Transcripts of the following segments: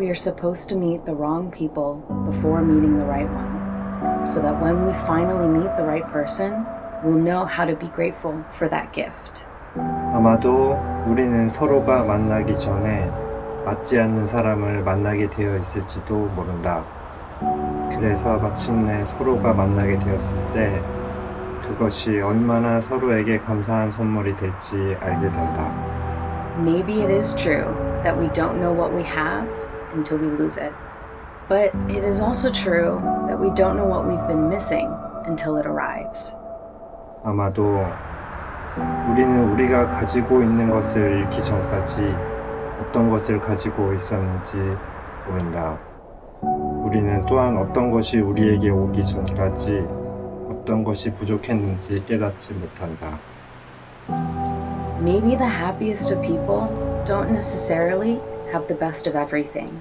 we are supposed to meet the wrong people before meeting the right one, so that when we finally meet the right person, we'll know how to be grateful for that gift. 아마도 우리는 서로가 만나기 전에 맞지 않는 사람을 만나게 되어 있을지도 모른다. 그래서 마침내 서로가 만나게 되었을 때 그것이 얼마나 서로에게 감사한 선물이 될지 알게 된다. Maybe it is true that we don't know what we have until we lose it. But it is also true that we don't know what we've been missing until it arrives. 아마도 우리는 우리가 가지고 있는 것을 잃기 전까지 어떤 것을 가지고 있었는지 모른다. 우리는 또한 어떤 것이 우리에게 오기 전까지 어떤 것이 부족했는지 깨닫지 못한다. Maybe the happiest of people don't necessarily have the best of everything.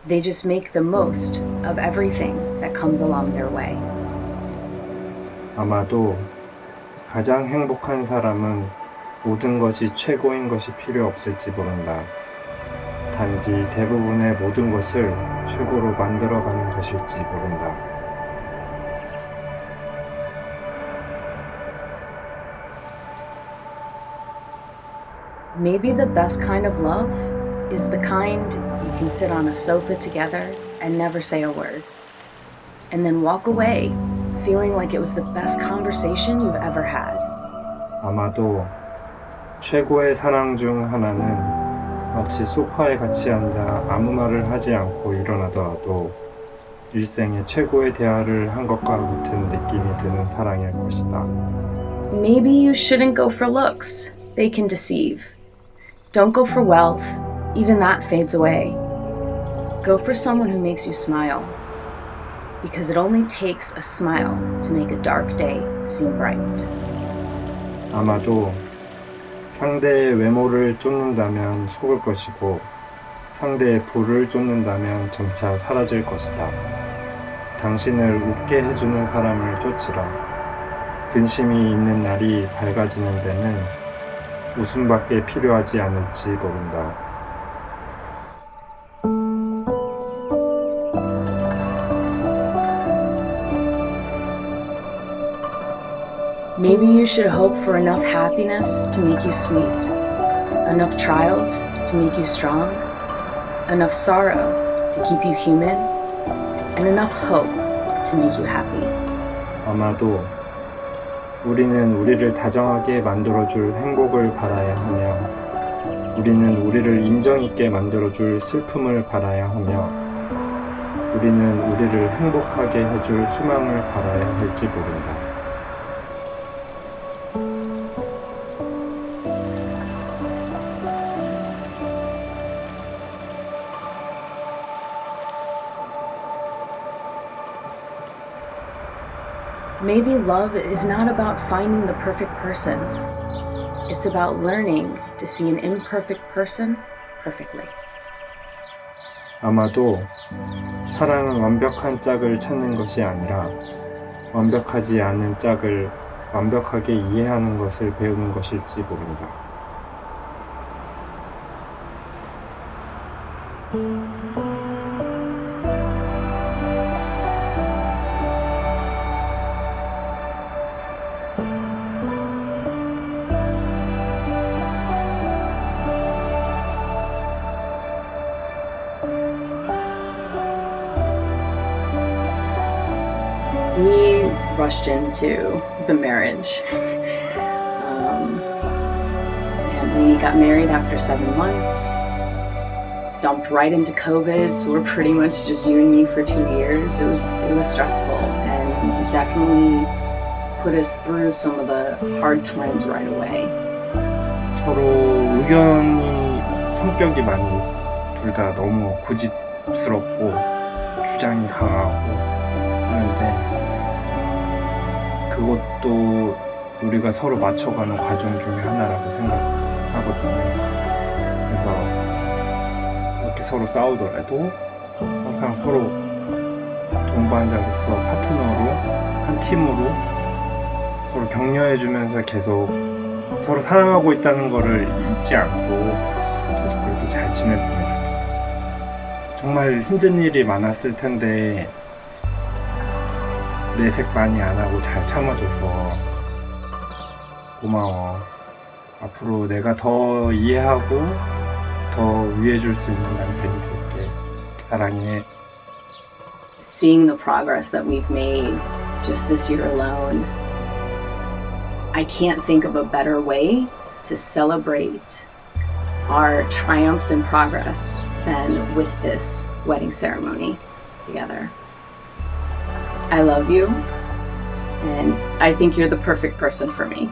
They just make the most of everything that comes along their way. 아마도 가장 행복한 사람은 모든 것이 최고인 것이 필요 없을지 모른다. 단지 대부분의 모든 것을 최고로 만들어가는 것일지 모른다. Maybe the best kind of love is the kind you can sit on a sofa together and never say a word, and then walk away feeling like it was the best conversation you've ever had. 아마도 최고의 사랑 중 하나는 마치 소파에 같이 앉아 아무 말을 하지 않고 일어나더라도 일생의 최고의 대화를 한 것과 같은 느낌이 드는 사랑일 것이다. Maybe you shouldn't go for looks. They can deceive. Don't go for wealth. Even that fades away. Go for someone who makes you smile. Because it only takes a smile to make a dark day seem bright. 아마도 상대의 외모를 쫓는다면 속을 것이고 상대의 부를 쫓는다면 점차 사라질 것이다. 당신을 웃게 해주는 사람을 쫓으라. 근심이 있는 날이 밝아지는 데는 웃음밖에 필요하지 않을지 모른다. Maybe you should hope for enough happiness to make you sweet, enough trials to make you strong, enough sorrow to keep you human, and enough hope to make you happy. 아마도 우리는 우리를 다정하게 만들어줄 행복을 바라야 하며 우리는 우리를 인정 있게 만들어줄 슬픔을 바라야 하며 우리는 우리를 행복하게 해줄 희망을 바라야 할지 모른다. Maybe love is not about finding the perfect person. It's about learning to see an imperfect person perfectly. 아마도 사랑은 완벽한 짝을 찾는 것이 아니라 완벽하지 않은 짝을 완벽하게 이해하는 것을 배우는 것일지 모른다. We rushed into the marriage. And we got married after 7 months. Dumped right into COVID, so we're pretty much just you and me for 2 years. It was stressful and it definitely put us through some of the hard times right away. 서로 의견이 성격이 많이 둘 다 너무 고집스럽고 주장이 강하고 하는데 그것도 우리가 서로 맞춰가는 과정 중에 하나라고 생각하거든요. 그래서 이렇게 서로 싸우더라도 항상 서로 동반자로서 파트너로 한 팀으로 서로 격려해주면서 계속 서로 사랑하고 있다는 거를 잊지 않고 계속 그렇게 잘 지냈으면 좋겠어요. 정말 힘든 일이 많았을 텐데 내색 많이 안 하고 잘 참아줘서 고마워. 앞으로 내가 더 이해하고 더 위해줄 수 있는 남편이 될게. 사랑해. Seeing the progress that we've made just this year alone, I can't think of a better way to celebrate our triumphs and progress than with this wedding ceremony together. I love you, and I think you're the perfect person for me.